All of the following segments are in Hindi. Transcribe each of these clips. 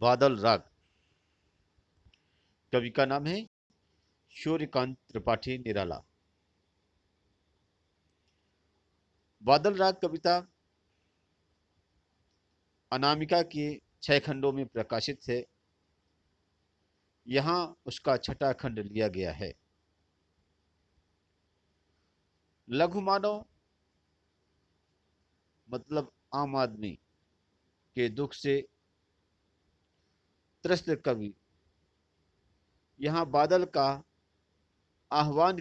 बादल राग। कवि का नाम है सूर्यकांत त्रिपाठी निराला। बादल राग कविता अनामिका के 6 खंडों में प्रकाशित है। यहाँ उसका छठा खंड लिया गया है। लघु मानव मतलब आम आदमी के दुख से त्रस्त कवि यहाँ बादल का आह्वान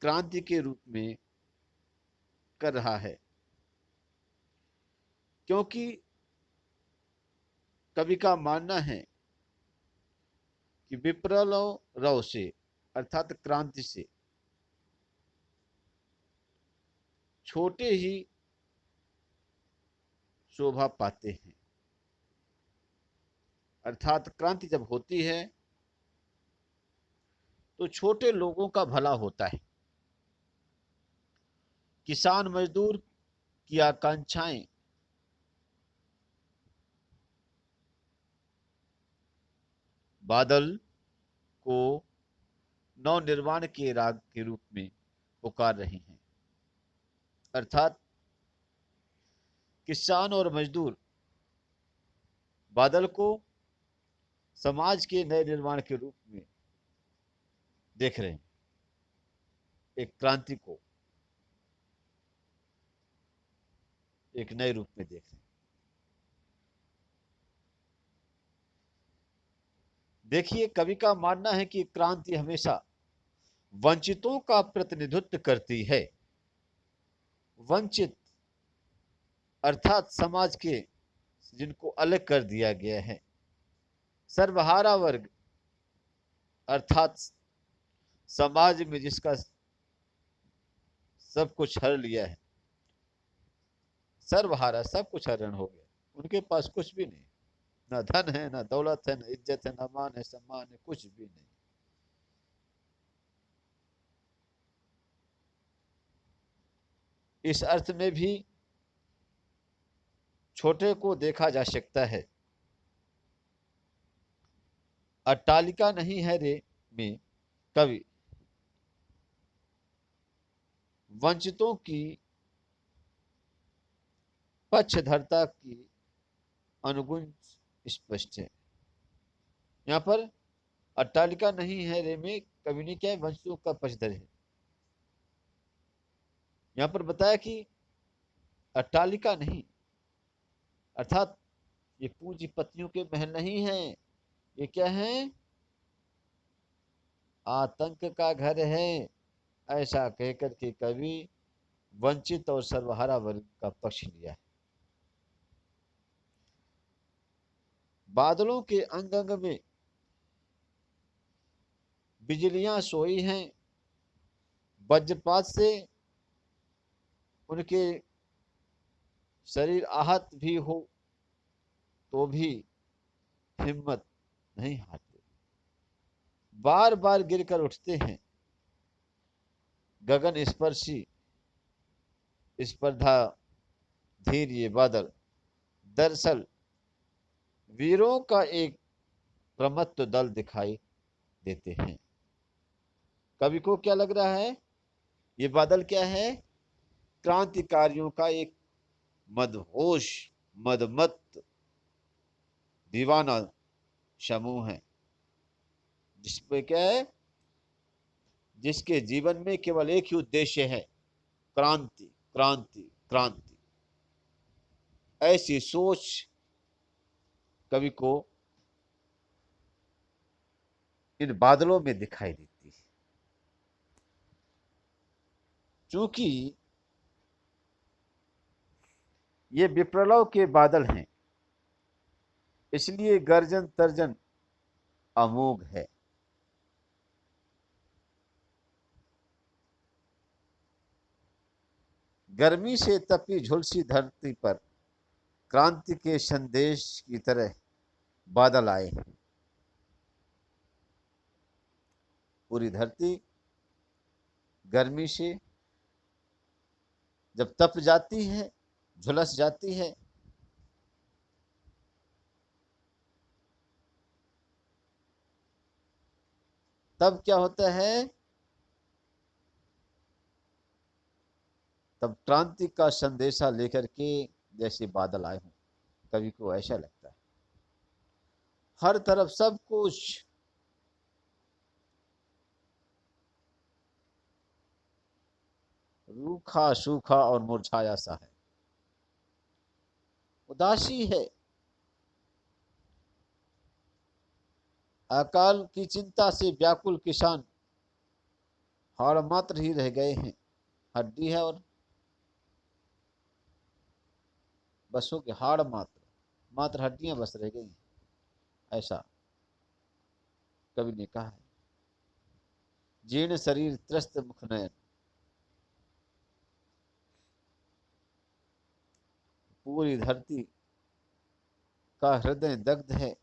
क्रांति के रूप में कर रहा है, क्योंकि कवि का मानना है कि विप्लव से अर्थात क्रांति से छोटे ही शोभा पाते हैं। अर्थात क्रांति जब होती है तो छोटे लोगों का भला होता है। किसान मजदूर की आकांक्षाएं बादल को नवनिर्माण के राग के रूप में पुकार रही हैं। अर्थात किसान और मजदूर बादल को समाज के नए निर्माण के रूप में देख रहे हैं, एक क्रांति को एक नए रूप में देख रहे हैं। देखिए, कवि का मानना है कि क्रांति हमेशा वंचितों का प्रतिनिधित्व करती है। वंचित अर्थात समाज के जिनको अलग कर दिया गया है। सर्वहारा वर्ग अर्थात समाज में जिसका सब कुछ हर लिया है, सर्वहारा, सब कुछ हरण हो गया, उनके पास कुछ भी नहीं, ना धन है, ना दौलत है, ना इज्जत है, ना मान है, सम्मान है, कुछ भी नहीं। इस अर्थ में भी छोटे को देखा जा सकता है। अट्टालिका नहीं है रे में कवि वंचितों की पक्षधरता की अनुगुण स्पष्ट है। यहाँ पर अट्टालिका नहीं है रे में कवि ने क्या है, वंचितों का पक्षधर है। यहाँ पर बताया कि अट्टालिका नहीं, अर्थात ये पूंजीपतियों के महल नहीं है, ये क्या है, आतंक का घर है। ऐसा कहकर के कवि वंचित और सर्वहारा वर्ग का पक्ष लिया है। बादलों के अंग अंग में बिजलियां सोई हैं, वज्रपात से उनके शरीर आहत भी हो तो भी हिम्मत नहीं हारते, बार बार गिरकर उठते हैं। गगन स्पर्शी स्पर्धा धीर ये बादल दरअसल वीरों का एक प्रमत्त दल दिखाई देते हैं। कवि को क्या लग रहा है, ये बादल क्या है, क्रांतिकारियों का एक मदहोश मदमत्त दीवाना समूह है, जिसमें क्या है, जिसके जीवन में केवल एक ही उद्देश्य है, क्रांति क्रांति क्रांति। ऐसी सोच कवि को इन बादलों में दिखाई देती है। चूंकि ये विप्लव के बादल हैं, इसलिए गर्जन तर्जन अमोघ है। गर्मी से तपी झुलसी धरती पर क्रांति के संदेश की तरह बादल आए हैं। पूरी धरती गर्मी से जब तप जाती है, झुलस जाती है, तब क्या होता है, तब क्रांति का संदेशा लेकर के जैसे बादल आए हों, कवि को ऐसा लगता है। हर तरफ सब कुछ रूखा सूखा और मुरझाया सा है, उदासी है। अकाल की चिंता से व्याकुल किसान हाड़ मात्र ही रह गए हैं। हड्डी है और बस हो गया, हाड़ मात्र, मात्र हड्डियां बस रह गई, ऐसा कवि ने कहा है। जीर्ण शरीर त्रस्त मुख नयन, पूरी धरती का हृदय दग्ध है।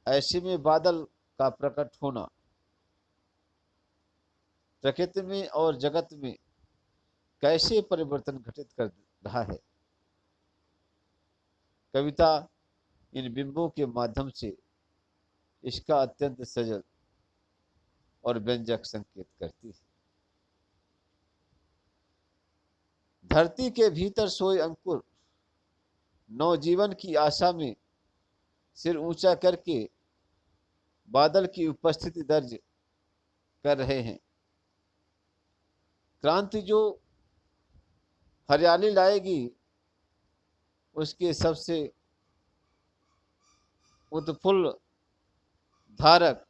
ऐसे में बादल का प्रकट होना प्रकृति में और जगत में कैसे परिवर्तन घटित कर रहा है। कविता इन बिंबों के माध्यम से इसका अत्यंत सजल और व्यंजक संकेत करती है। धरती के भीतर सोए अंकुर नवजीवन की आशा में सिर ऊंचा करके बादल की उपस्थिति दर्ज कर रहे हैं। क्रांति जो हरियाली लाएगी, उसके सबसे उत्फुल्ल धारक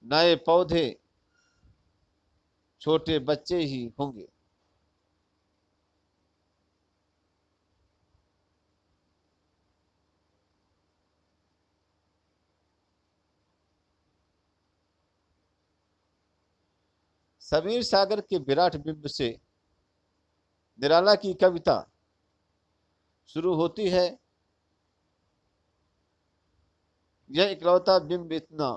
नए पौधे छोटे बच्चे ही होंगे। समीर सागर के विराट बिंब से निराला की कविता शुरू होती है। यह इकलौता बिंब इतना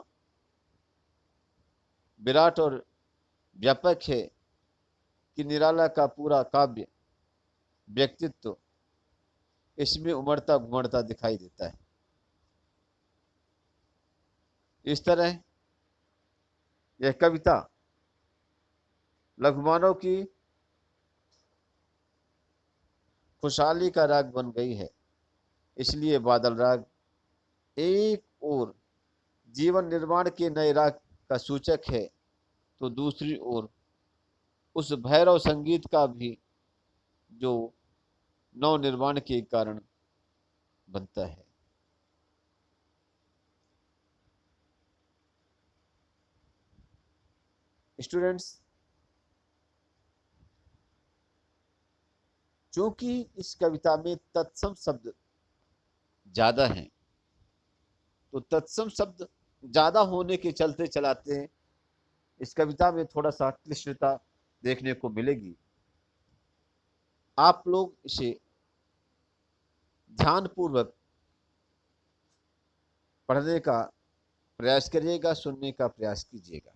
विराट और व्यापक है कि निराला का पूरा काव्य व्यक्तित्व इसमें उमड़ता घुमड़ता दिखाई देता है। इस तरह यह कविता लघुमानव की खुशहाली का राग बन गई है। इसलिए बादल राग एक और जीवन निर्माण के नए राग का सूचक है, तो दूसरी ओर उस भैरव संगीत का भी जो नव निर्माण के कारण बनता है। स्टूडेंट्स, चूंकि इस कविता में तत्सम शब्द ज्यादा हैं, तो तत्सम शब्द ज्यादा होने के चलते चलाते हैं इस कविता में थोड़ा सा क्लिष्टता देखने को मिलेगी। आप लोग इसे ध्यानपूर्वक पढ़ने का प्रयास करिएगा, सुनने का प्रयास कीजिएगा।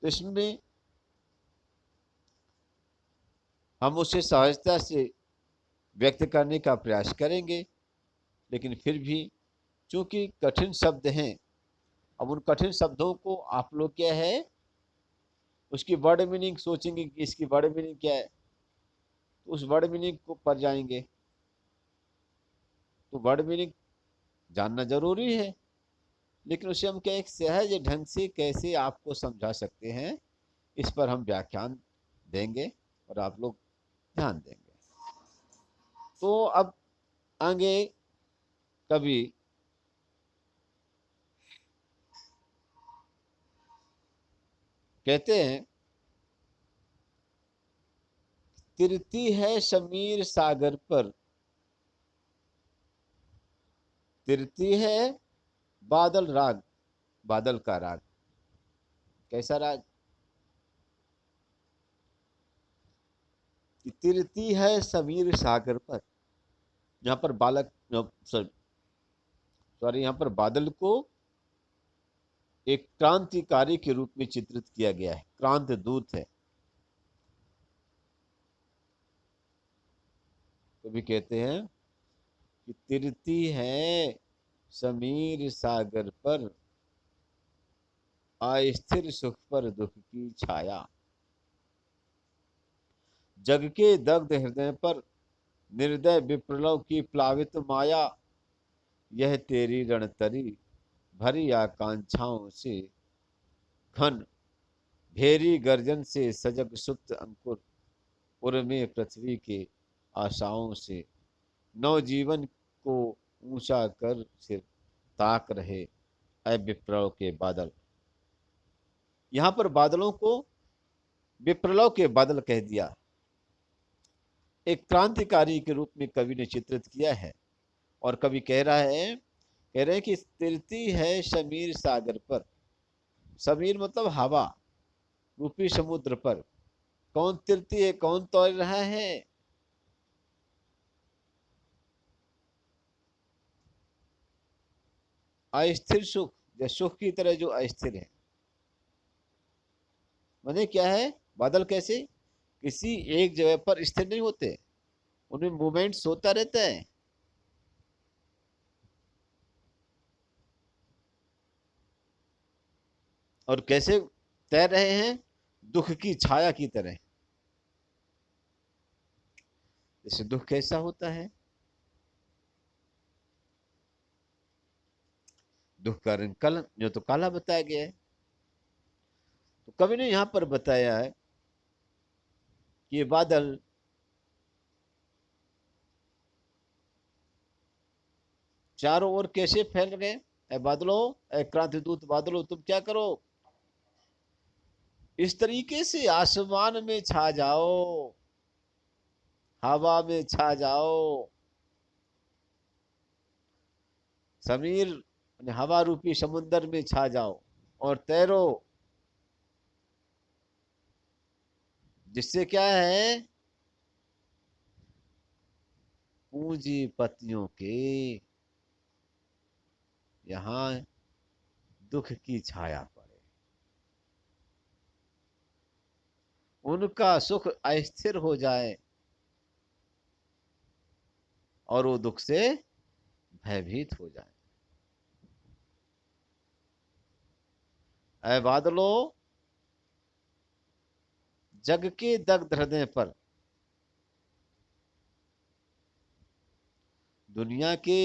तो इसमें हम उसे सहजता से व्यक्त करने का प्रयास करेंगे, लेकिन फिर भी चूंकि कठिन शब्द हैं, अब उन कठिन शब्दों को आप लोग क्या है उसकी वर्ड मीनिंग सोचेंगे कि इसकी वर्ड मीनिंग क्या है, तो उस वर्ड मीनिंग को पर जाएंगे। तो वर्ड मीनिंग जानना जरूरी है, लेकिन उसे हम क्या एक सहज ढंग से कैसे आपको समझा सकते हैं, इस पर हम व्याख्यान देंगे और आप लोग ध्यान देंगे। तो अब आगे कभी कहते हैं, तिरती है समीर सागर पर, तिरती है बादल राग, बादल का राग। कैसा राग? कि तिरती है समीर सागर पर। यहाँ पर बालक सॉरी यहाँ पर बादल को एक क्रांतिकारी के रूप में चित्रित किया गया है, क्रांति दूत है। कभी कहते हैं कि तिरती है समीर सागर पर अस्थिर सुख पर दुख की छाया। जग के दग्ध हृदय पर निर्दय विप्रलव की प्लावित माया। यह तेरी रणतरी भरी आकांक्षाओं से घन भेरी गर्जन से सजग सुप्त अंकुर उर्मे पृथ्वी के आशाओं से नवजीवन को ऊंचा कर सिर ताक रहे अविप्रलव के बादल। यहां पर बादलों को विप्रलव के बादल कह दिया। एक क्रांतिकारी के रूप में कवि ने चित्रित किया है। और कवि कह रहे हैं कि तैरती है शमीर सागर पर। शमीर मतलब हवा रूपी समुद्र पर। कौन तैरती है, कौन तैर रहा है? अस्थिर सुख, या सुख की तरह जो अस्थिर है। माने क्या है? बादल कैसे किसी एक जगह पर स्थिर नहीं होते, उनमें मूवमेंट्स होता रहता है। और कैसे तैर रहे हैं? दुख की छाया की तरह। जैसे दुख कैसा होता है? दुख का रंग कल जो तो काला बताया गया है। तो कवि ने यहां पर बताया है कि ये बादल चारों ओर कैसे फैल गए। ए बादलों, ए क्रांतिदूत बादलों, तुम क्या करो? इस तरीके से आसमान में छा जाओ, हवा में छा जाओ। समीर हवा रूपी समुद्र में छा जाओ और तैरो। जिससे क्या है? पूंजीपतियों के यहां दुख की छाया पड़े, उनका सुख अस्थिर हो जाए और वो दुख से भयभीत हो जाए। ऐ बादलों, जग के दग्ध हृदय पर, दुनिया के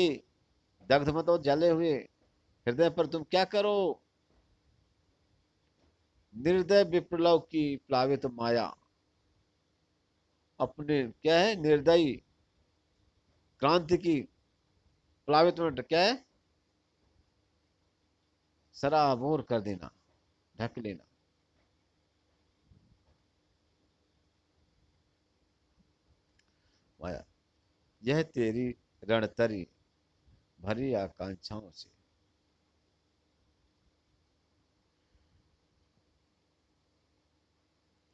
दग्ध मतलब जले हुए हृदय पर तुम क्या करो? निर्दय विप्लव की प्लावित माया। अपने क्या है? निर्दयी क्रांति की प्लावित में क्या है? सराबोर कर देना, ढक लेना। माया यह तेरी रणतरी भरी आकांक्षाओं से।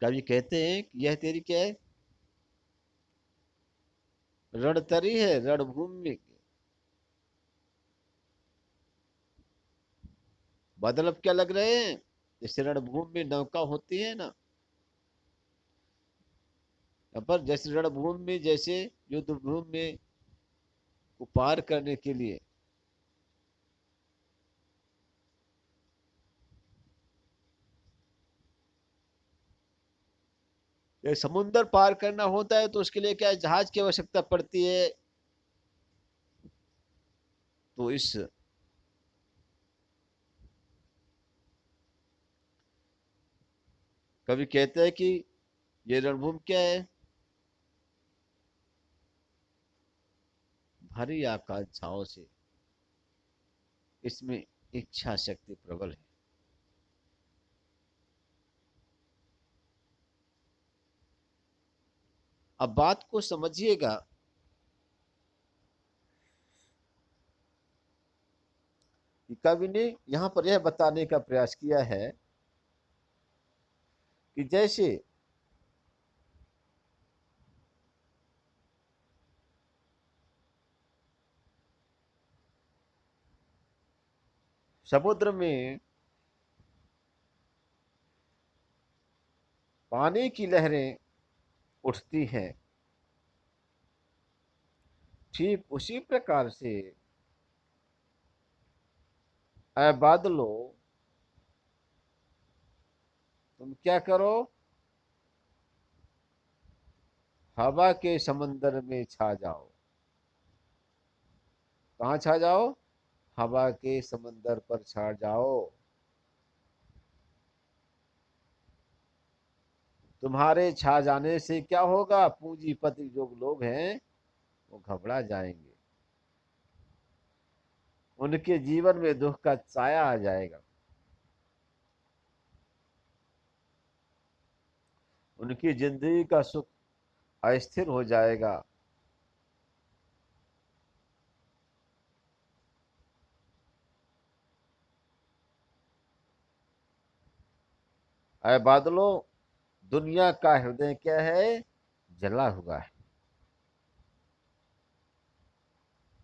कवि कहते हैं कि यह तेरी क्या है? रणतरी है, रणभूमि। बादल अब क्या लग रहे हैं? जैसे रणभूमि में नौका होती है ना, पर जैसे रणभूमि में, जैसे युद्ध भूमि में को पार करने के लिए ये समुद्र पार करना होता है तो उसके लिए क्या जहाज की आवश्यकता पड़ती है। तो इस कवि कहते हैं कि ये रणभूमि क्या है? भारी आकांक्षाओं से, इसमें इच्छा शक्ति प्रबल है। अब बात को समझिएगा कि कवि ने यहां पर यह बताने का प्रयास किया है कि जैसे समुद्र में पानी की लहरें उठती हैं, ठीक उसी प्रकार से ऐ बादलो, तुम क्या करो, हवा के समंदर में छा जाओ। कहाँ छा जाओ? हवा के समंदर पर छा जाओ। तुम्हारे छा जाने से क्या होगा? पूंजीपति जो लोग हैं वो घबरा जाएंगे, उनके जीवन में दुख का साया आ जाएगा, उनकी जिंदगी का सुख अस्थिर हो जाएगा। ऐ बादलों, दुनिया का हृदय क्या है? जला हुआ है।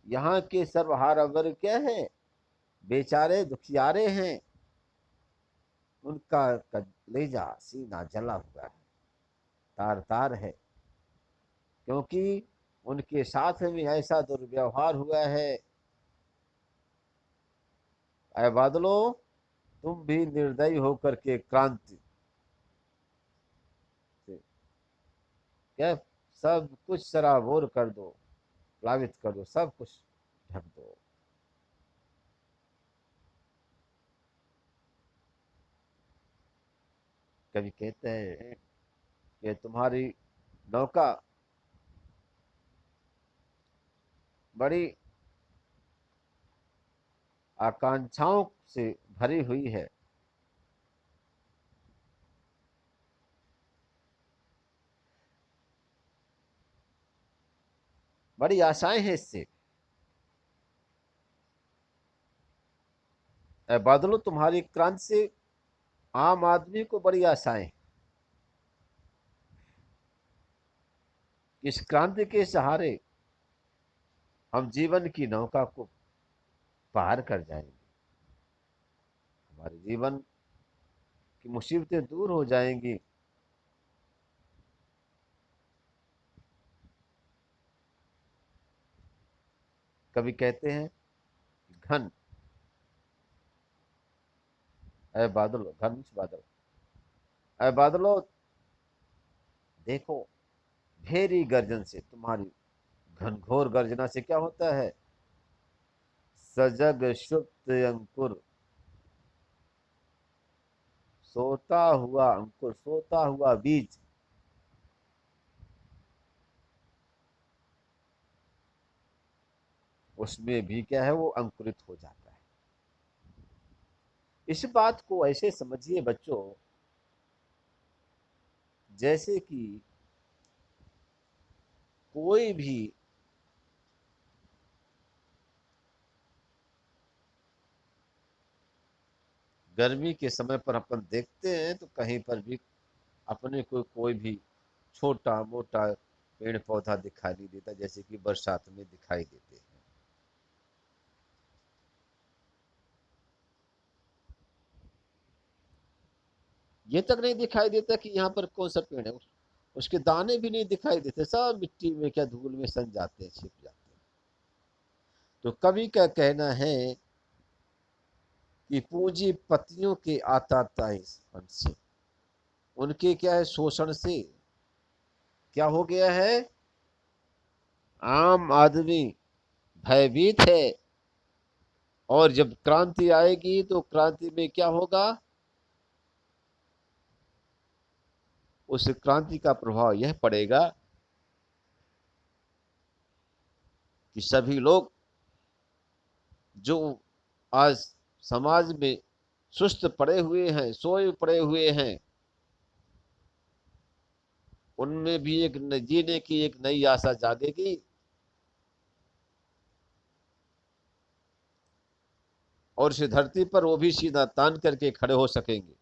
यहाँ के सर्वहारा वर्ग क्या है? बेचारे दुखियारे हैं, उनका कलेजा सीना जला हुआ है, तार तार है, क्योंकि उनके साथ में ऐसा दुर्व्यवहार हुआ है। ऐ बादलों, तुम भी निर्दयी होकर के क्रांति से क्या सब कुछ सराबोर कर दो, प्लावित कर दो, सब कुछ ढक दो। कभी कहते हैं कि तुम्हारी नौका बड़ी आकांक्षाओं से भरी हुई है, बड़ी आशाएं हैं इससे। ऐ बादलों, तुम्हारी क्रांति से आम आदमी को बड़ी आशाएं। इस क्रांति के सहारे हम जीवन की नौका को पार कर जाएंगे, हमारे जीवन की मुसीबतें दूर हो जाएंगी। कभी कहते हैं घन, ऐ बादलों, घन बादल, ऐ बादलों देखो, भेरी गर्जन से, तुम्हारी घनघोर गर्जना से क्या होता है? सजग सुप्त अंकुर, सोता हुआ अंकुर, सोता हुआ बीज, उसमें भी क्या है? वो अंकुरित हो जाता है। इस बात को ऐसे समझिए बच्चों, जैसे कि कोई भी गर्मी के समय पर अपन देखते हैं तो कहीं पर भी अपने को कोई भी छोटा मोटा पेड़ पौधा दिखाई नहीं देता, जैसे कि बरसात में दिखाई देते हैं। ये तक नहीं दिखाई देता कि यहाँ पर कौन सा पेड़ है, उसके दाने भी नहीं दिखाई देते, सब मिट्टी में क्या धूल में सन जाते हैं, छिप जाते हैं। तो कवि का कहना है कि पूंजीपतियों के आताताईपन से, उनके क्या है शोषण से क्या हो गया है? आम आदमी भयभीत है, और जब क्रांति आएगी तो क्रांति में क्या होगा? उस क्रांति का प्रभाव यह पड़ेगा कि सभी लोग जो आज समाज में सुस्त पड़े हुए हैं, सोए पड़े हुए हैं, उनमें भी एक जीने की एक नई आशा जागेगी, और इस धरती पर वो भी सीधा तान करके खड़े हो सकेंगे,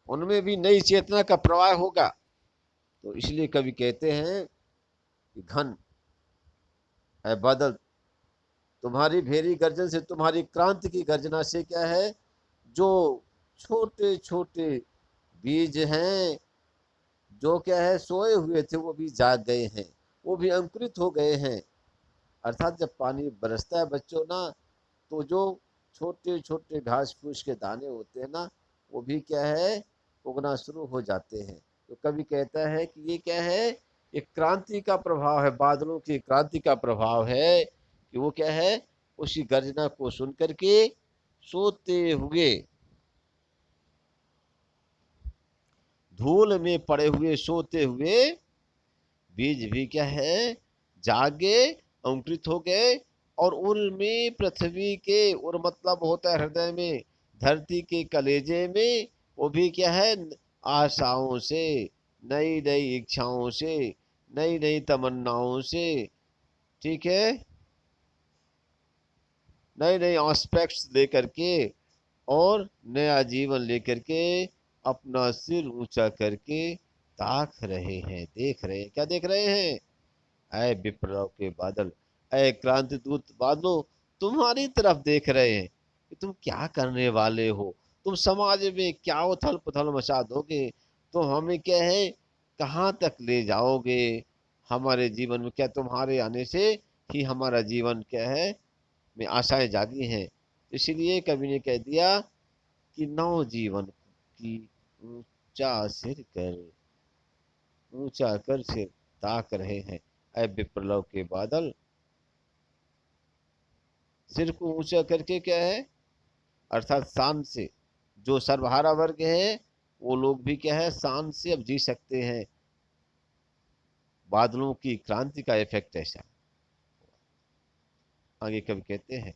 उनमें भी नई चेतना का प्रवाह होगा। तो इसलिए कवि कहते हैं कि घन, है बादल, तुम्हारी भेरी गर्जन से, तुम्हारी क्रांति की गर्जना से क्या है? जो छोटे छोटे बीज हैं, जो क्या है सोए हुए थे, वो भी जाग गए हैं, वो भी अंकुरित हो गए हैं। अर्थात जब पानी बरसता है बच्चों ना, तो जो छोटे छोटे घास फूस के दाने होते हैं ना, वो भी क्या है, उगना शुरू हो जाते हैं। तो कवि कहता है कि ये क्या है, एक क्रांति का प्रभाव है, बादलों की क्रांति का प्रभाव है कि वो क्या है, उसी गर्जना को सुन करके सोते हुए, धूल में पड़े हुए सोते हुए बीज भी क्या है, जागे, अंकुरित हो गए, और उनमें पृथ्वी के, और मतलब होता है हृदय में, धरती के कलेजे में, वो भी क्या है, आशाओं से, नई नई इच्छाओं से, नई नई तमन्नाओं से, ठीक है, नए नए एस्पेक्ट्स लेकर के, और नया जीवन लेकर के अपना सिर ऊंचा करके ताक रहे हैं, देख रहे हैं, क्या देख रहे हैं, ऐ विप्लव के बादल, ऐ क्रांति दूत बादलों, तुम्हारी तरफ देख रहे हैं कि तुम क्या करने वाले हो, तुम समाज में क्या उथल पुथल मचा दोगे, तो हमें क्या है, कहाँ तक ले जाओगे, हमारे जीवन में क्या, तुम्हारे आने से ही हमारा जीवन क्या है, में आशाएं जागी हैं। इसलिए कवि ने कह दिया कि नव जीवन की ऊंचा कर सिर ताक रहे हैं, ऐ विप्लव के बादल, सिर को ऊंचा करके क्या है, अर्थात शान से, जो सर्वहारा वर्ग है वो लोग भी क्या है, शान से अब जी सकते हैं। बादलों की क्रांति का इफेक्ट ऐसा। आगे कवि कहते हैं,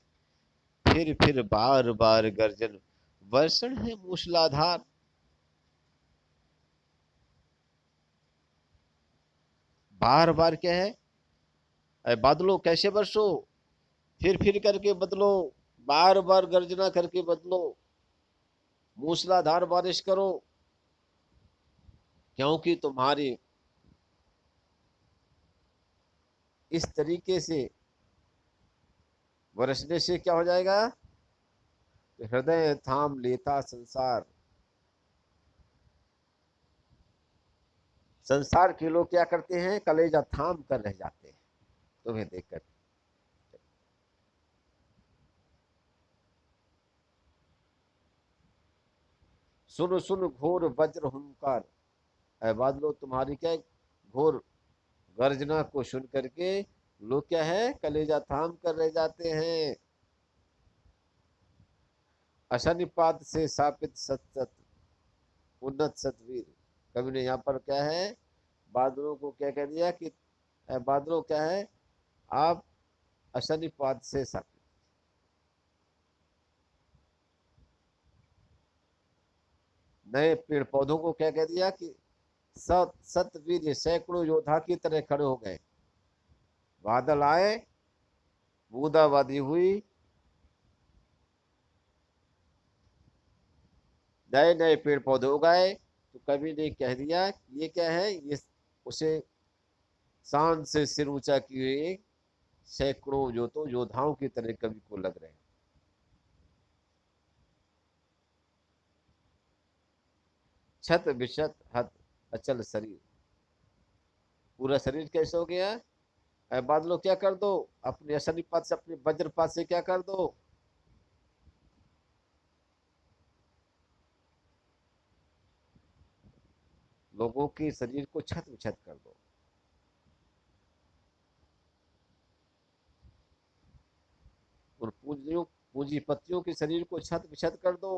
फिर बार बार गर्जन, वर्षण है मूसलाधार, बार बार क्या है, अरे बादलों कैसे बरसो, फिर करके बदलो, बार बार गर्जना करके बदलो, मूसलाधार बारिश करो, क्योंकि तुम्हारी इस तरीके से बरसने से क्या हो जाएगा, तो हृदय थाम लेता संसार, संसार के लोग क्या करते हैं, कलेजा थाम कर रह जाते हैं तुम्हें देखकर। सुन सुन घोर वज्र हुंकार, ऐ बादलो तुम्हारी क्या घोर गर्जना को सुन करके लोग क्या है, कलेजा थाम कर रह जाते हैं। अशनिपात से स्थापित सत सत उन्नत सतवीर, कवि ने यहाँ पर क्या है, बादलों को क्या कह दिया कि बादलों क्या है, आप अशनिपात से स्थापित, नए पेड़ पौधों को क्या कह दिया कि सत सतवीर, सैकड़ों योद्धा की तरह खड़े हो गए, बादल आए, बूंदाबांदी हुई, नए नए पेड़ पौधे उगाए, तो कवि ने कह दिया ये क्या है, ये उसे शान से सिर ऊंचा किए सैकड़ों जो तो योद्धाओं की तरह कवि को लग रहे हैं। छत विशत हत अचल शरीर, पूरा शरीर कैसे हो गया, बादलों क्या कर दो, अपने अशनिपात से, अपने वज्रपात से क्या कर दो, लोगों के शरीर को छत विछत कर दो, उन पूंजीपतियों के शरीर को छत विछत कर दो,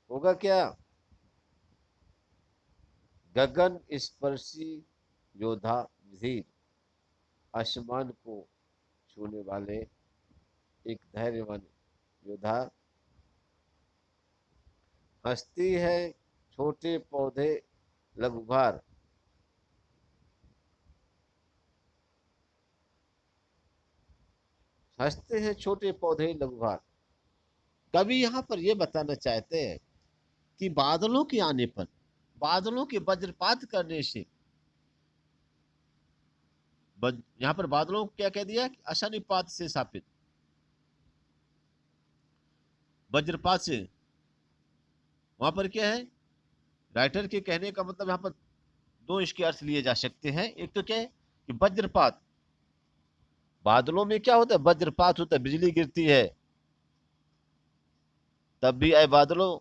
होगा क्या, गगन स्पर्शी योद्धा धीर, आसमान को छूने वाले एक धैर्यवान योद्धा, हंसती है छोटे पौधे लघुभार, हंसते हैं छोटे पौधे लघुभार। कवि यहाँ पर यह बताना चाहते हैं कि बादलों के आने पर, बादलों के वज्रपात करने से, यहाँ पर बादलों को क्या कह दिया, अशनिपात से स्थापित, वज्रपात से, वहां पर क्या है, राइटर के कहने का मतलब यहाँ पर दो इसके अर्थ लिए जा सकते हैं। एक तो क्या है कि वज्रपात, बादलों में क्या होता है, वज्रपात होता है, बिजली गिरती है, तब भी ऐ बादलों,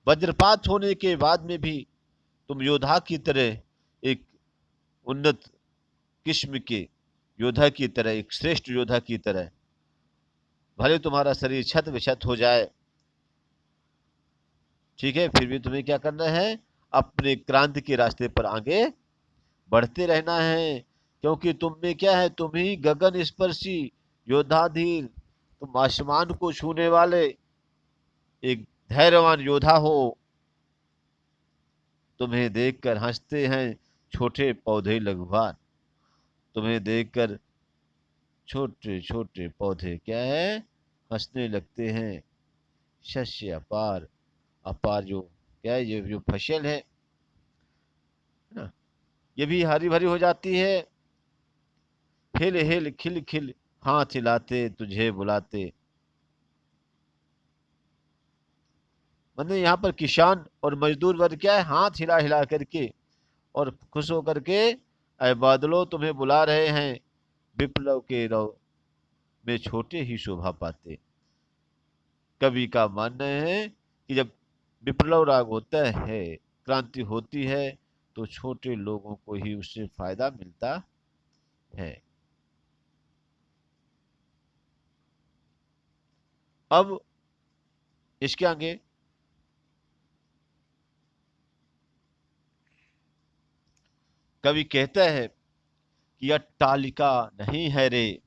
वज्रपात होने के बाद में भी तुम योद्धा की तरह, एक उन्नत किस्म के योद्धा की तरह, एक श्रेष्ठ योद्धा की तरह, भले तुम्हारा शरीर छत विछत हो जाए, ठीक है, फिर भी तुम्हें क्या करना है, अपने क्रांति के रास्ते पर आगे बढ़ते रहना है। क्योंकि तुम में क्या है, तुम ही गगन स्पर्शी योद्धाधीर, तुम आसमान को छूने वाले एक धैर्यवान योद्धा हो। तुम्हें देखकर हंसते हैं छोटे पौधे लघुवान, तुम्हें देखकर छोटे छोटे पौधे क्या है, हंसने लगते हैं। शस्य अपार, अपार जो क्या है, ये जो फसल है ना, ये भी हरी भरी हो जाती है। हिल हिल खिल खिल हाथ हिलाते तुझे बुलाते। मतलब यहाँ पर किसान और मजदूर वर्ग क्या है, हाथ हिला हिला करके और खुश होकर के ऐ बादलों तुम्हें बुला रहे हैं। विप्लव के रव में छोटे ही शोभा पाते। कवि का मानना है कि जब विप्लव राग होता है, क्रांति होती है, तो छोटे लोगों को ही उससे फायदा मिलता है। अब इसके आगे कवि कहता है कि अट्टालिका नहीं है रे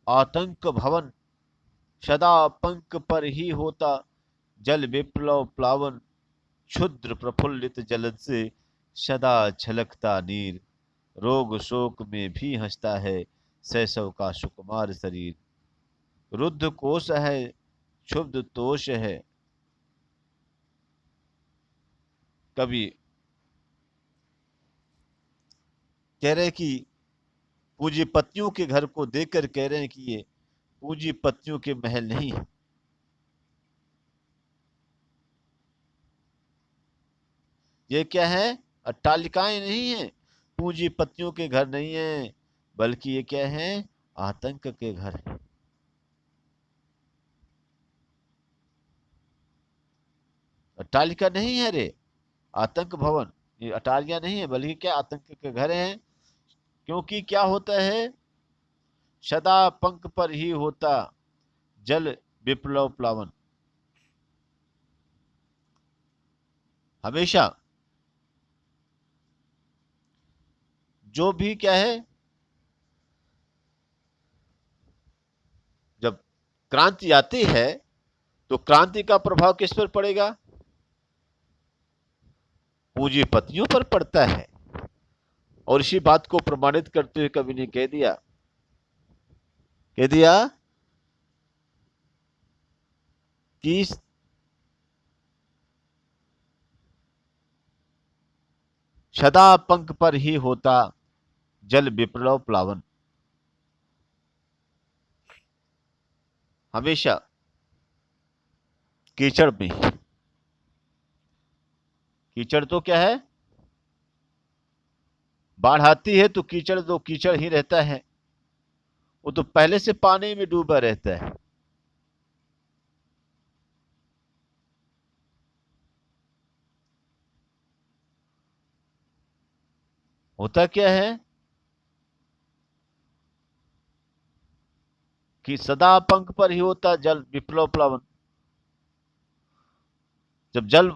आतंक भवन, सदा पंख पर ही होता जल विप्लव प्लावन, क्षुद्र प्रफुल्लित जलद से सदा झलकता नीर, रोग शोक में भी हंसता है शैशव का सुकुमार शरीर, रुद्ध कोश है क्षुब्ध तोष है। कवि कह रहे कि पूंजीपतियों के घर को देखकर कह रहे हैं कि ये पूंजीपतियों के महल नहीं है, ये क्या है, अट्टालिकाएं नहीं है, पूंजीपतियों के घर नहीं है, बल्कि ये क्या है, आतंक के घर है। अट्टालिका नहीं है रे आतंक भवन, ये अटारियां नहीं है, बल्कि क्या आतंक के घर हैं। क्योंकि क्या होता है, सदा पंख पर ही होता जल विप्लव प्लावन, हमेशा जो भी क्या है, जब क्रांति आती है तो क्रांति का प्रभाव किस पर पड़ेगा, पूंजीपतियों पर पड़ता है। और इसी बात को प्रमाणित करते हुए कवि ने कह दिया कि सदा पंख पर ही होता जल विप्लव प्लावन, हमेशा कीचड़ में, कीचड़ तो क्या है, बाढ़ आती है तो कीचड़ तो कीचड़ ही रहता है, वो तो पहले से पानी में डूबा रहता है। होता क्या है कि सदा पंख पर ही होता जल विप्लव प्लावन, जब जल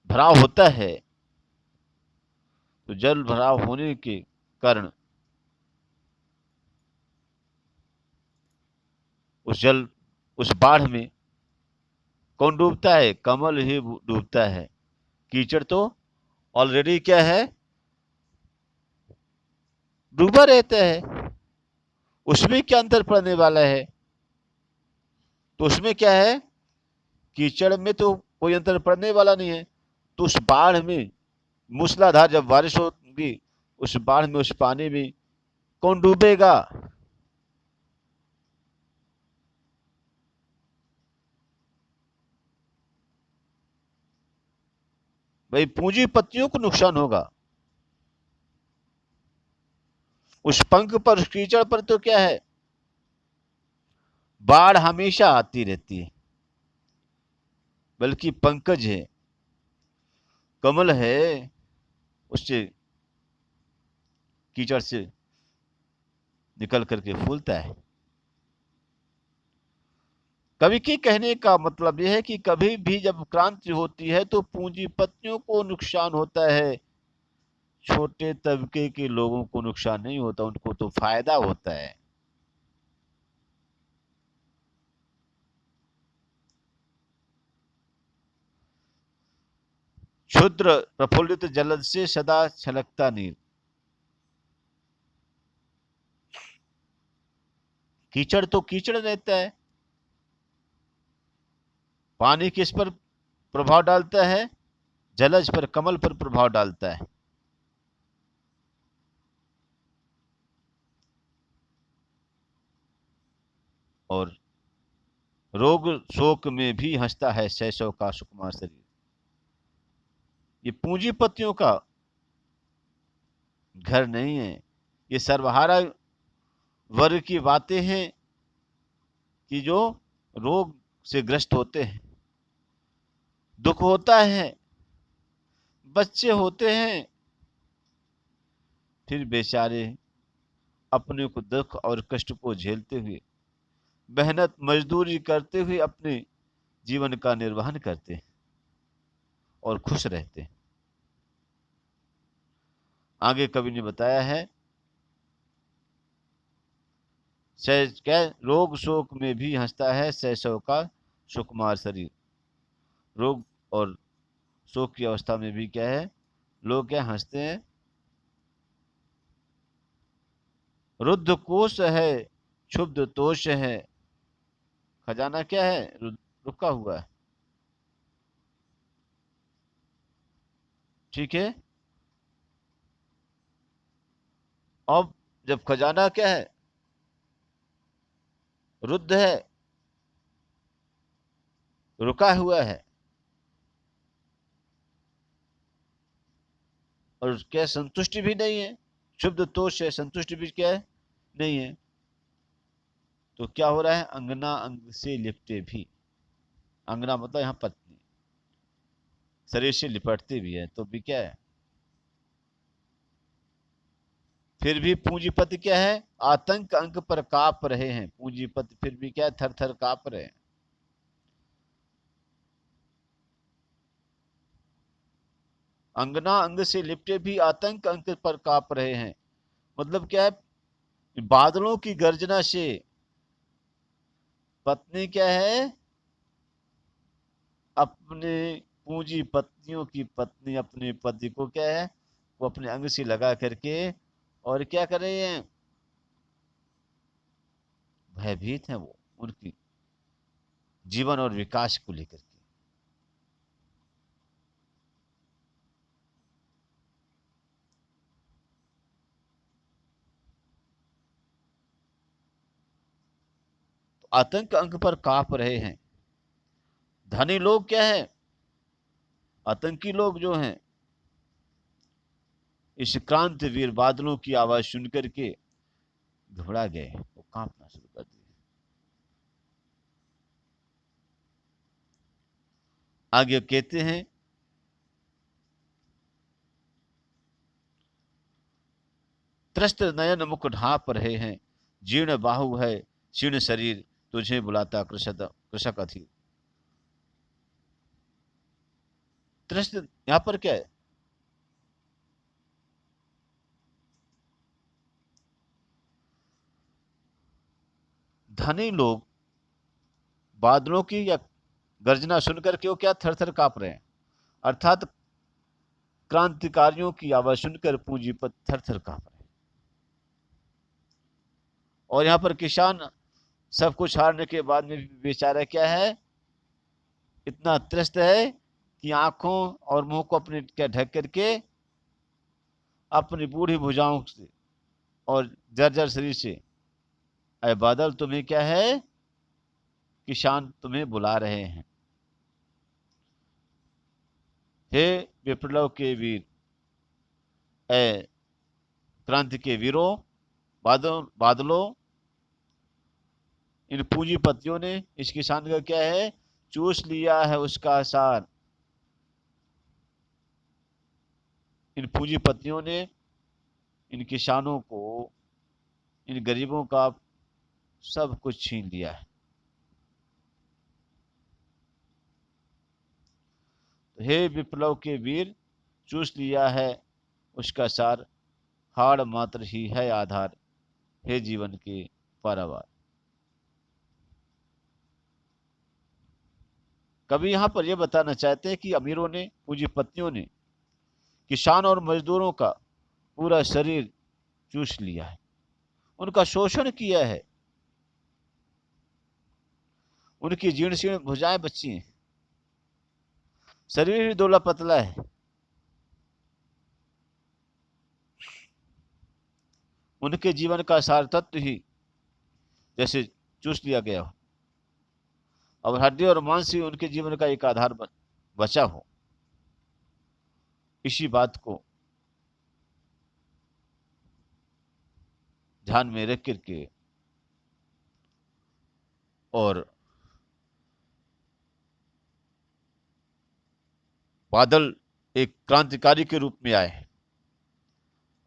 भराव होता है तो जल भराव होने के कारण जल उस बाढ़ में कौन डूबता है, कमल ही डूबता है। कीचड़ तो ऑलरेडी क्या है, डूबा रहता है, उसमें क्या अंतर पड़ने वाला है। तो उसमें क्या है, कीचड़ में तो कोई अंतर पड़ने वाला नहीं है। तो उस बाढ़ में मूसलाधार जब बारिश होगी, उस बाढ़ में उस पानी में कौन डूबेगा, भाई पूंजीपतियों को नुकसान होगा। उस पंख पर, उस कीचड़ पर तो क्या है, बाढ़ हमेशा आती रहती है, बल्कि पंकज है, कमल है, उससे कीचड़ से निकल करके फूलता है। कवि के कहने का मतलब यह है कि कभी भी जब क्रांति होती है तो पूंजीपतियों को नुकसान होता है, छोटे तबके के लोगों को नुकसान नहीं होता, उनको तो फायदा होता है। क्षुद्र प्रफुल्लित जलद से सदा छलकता नीर। कीचड़ तो कीचड़ रहता है। पानी किस पर प्रभाव डालता है, जलज पर, कमल पर प्रभाव डालता है। और रोग शोक में भी हंसता है शैशव का सुकुमार शरीर। ये पूंजीपतियों का घर नहीं है, ये सर्वहारा वर्ग की बातें हैं कि जो रोग से ग्रस्त होते हैं, दुख होता है, बच्चे होते हैं, फिर बेचारे अपने को दुख और कष्ट को झेलते हुए, मेहनत मजदूरी करते हुए अपने जीवन का निर्वहन करते हैं और खुश रहते हैं। आगे कवि ने बताया है, क्या, रोग शोक में भी हंसता है शैशव का सुकुमार शरीर। रोग और शोक की अवस्था में भी क्या है, लोग क्या हंसते हैं। रुद्ध कोश है, क्षुब्ध तोष है, खजाना क्या है, रुका हुआ है। ठीक है। अब जब खजाना क्या है, रुद्ध है, रुका हुआ है, और क्या संतुष्टि भी नहीं है, शुद्ध तोष है, संतुष्टि भी क्या है, नहीं है, तो क्या हो रहा है, अंगना अंग से लिपटे भी। अंगना मतलब यहाँ पत्नी, शरीर से लिपटते भी है तो भी क्या है। फिर भी पूंजीपति क्या है, आतंक अंक पर काप रहे हैं। पूंजीपति फिर भी क्या है, थर थर काप रहे हैं। अंगना अंग से लिपटे भी आतंक अंक पर काप रहे हैं, मतलब क्या है, बादलों की गर्जना से पत्नी क्या है, अपने पूंजी पत्नियों की पत्नी अपने पति को क्या है, वो अपने अंग से लगा करके और क्या कर रहे हैं, भयभीत हैं वो उनकी जीवन और विकास को लेकर के। तो आतंक अंग पर कांप रहे हैं। धनी लोग क्या है, आतंकी लोग जो हैं, इस क्रांति वीर बादलों की आवाज सुनकर के घबरा गए, वो कांपना शुरू कर दिए। आगे कहते हैं, त्रस्त नयन मुख ढांप रहे हैं, जीर्ण बाहु है, क्षीण शरीर, तुझे बुलाता कृषक कृषक अधीर। त्रस्त यहां पर क्या है, धनी लोग बादलों की या गर्जना सुनकर के वो क्या थर थर कांप रहे हैं, अर्थात क्रांतिकारियों की आवाज सुनकर पूंजीपत थर थर कांप रहे हैं। और यहाँ पर किसान सब कुछ हारने के बाद में भी बेचारा क्या है, इतना त्रस्त है कि आंखों और मुंह को अपने क्या ढक करके अपनी बूढ़ी भुजाओं से और जर्जर शरीर से, अरे बादल तुम्हें क्या है, किसान तुम्हें बुला रहे हैं। हे विप्लव के वीर, ए क्रांति के वीरों, बादलों इन पूंजीपतियों ने इस किसान का क्या है, चूस लिया है उसका आसार। इन पूंजीपतियों ने इन किसानों को, इन गरीबों का सब कुछ छीन लिया है। तो हे विप्लव के वीर, चूस लिया है उसका सार, हाड़ मात्र ही है आधार, हे जीवन के पारावार। कभी यहां पर यह बताना चाहते हैं कि अमीरों ने, पूंजीपतियों ने किसान और मजदूरों का पूरा शरीर चूस लिया है, उनका शोषण किया है, उनकी जीर्ण शीर्ण भुजाएं बची हैं, शरीर ही दुबला पतला है, उनके जीवन का सार तत्व ही जैसे चूस लिया गया हो। अब हड्डी और मांस ही उनके जीवन का एक आधार बचा हो। इसी बात को ध्यान में रख करके और बादल एक क्रांतिकारी के रूप में आए,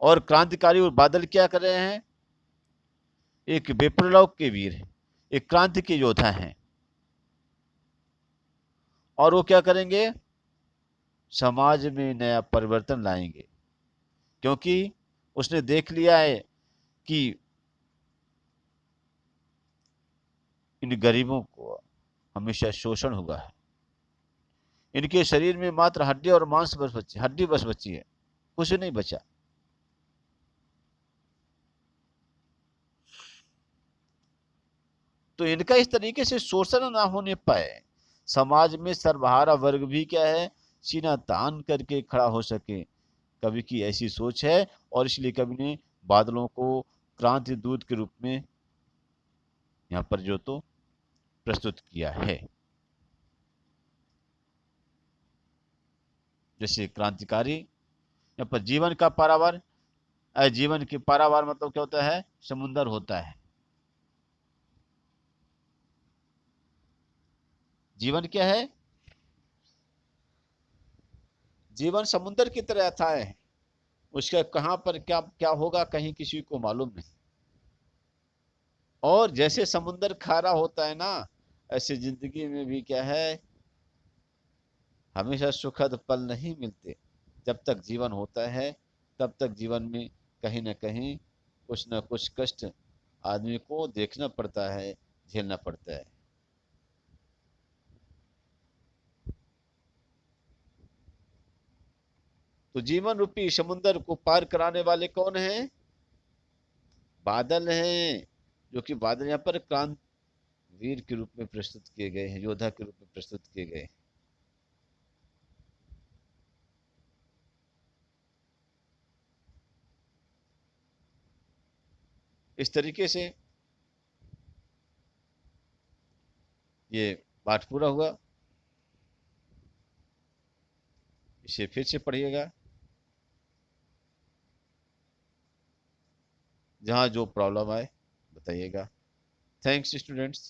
और क्रांतिकारी और बादल क्या कर रहे हैं, एक विप्लव के वीर है, एक क्रांति के योद्धा हैं, और वो क्या करेंगे, समाज में नया परिवर्तन लाएंगे। क्योंकि उसने देख लिया है कि इन गरीबों को हमेशा शोषण हुआ है, इनके शरीर में मात्र हड्डी और मांस बस बची, हड्डी बस बची है, कुछ नहीं बचा। तो इनका इस तरीके से शोषण ना होने पाए, समाज में सर्वहारा वर्ग भी क्या है, सीना तान करके खड़ा हो सके, कवि की ऐसी सोच है। और इसलिए कवि ने बादलों को क्रांति दूत के रूप में यहाँ पर जो तो प्रस्तुत किया है। जैसे क्रांतिकारी, यहाँ पर जीवन का पारावार, जीवन के पारावार मतलब क्या होता है, समुंदर होता है। जीवन क्या है, जीवन समुंदर की तरह अथाह है, उसका कहां पर क्या क्या होगा कहीं किसी को मालूम नहीं। और जैसे समुंदर खारा होता है ना, ऐसे जिंदगी में भी क्या है, हमेशा सुखद पल नहीं मिलते। जब तक जीवन होता है तब तक जीवन में कहीं ना कहीं कुछ ना कुछ कष्ट आदमी को देखना पड़ता है, झेलना पड़ता है। तो जीवन रूपी समुंदर को पार कराने वाले कौन हैं, बादल हैं। जो कि बादल यहाँ पर क्रांत वीर के रूप में प्रस्तुत किए गए हैं, योद्धा के रूप में प्रस्तुत किए गए हैं। इस तरीके से ये पाठ पूरा हुआ। इसे फिर से पढ़िएगा, जहाँ जो प्रॉब्लम आए बताइएगा। Thanks students.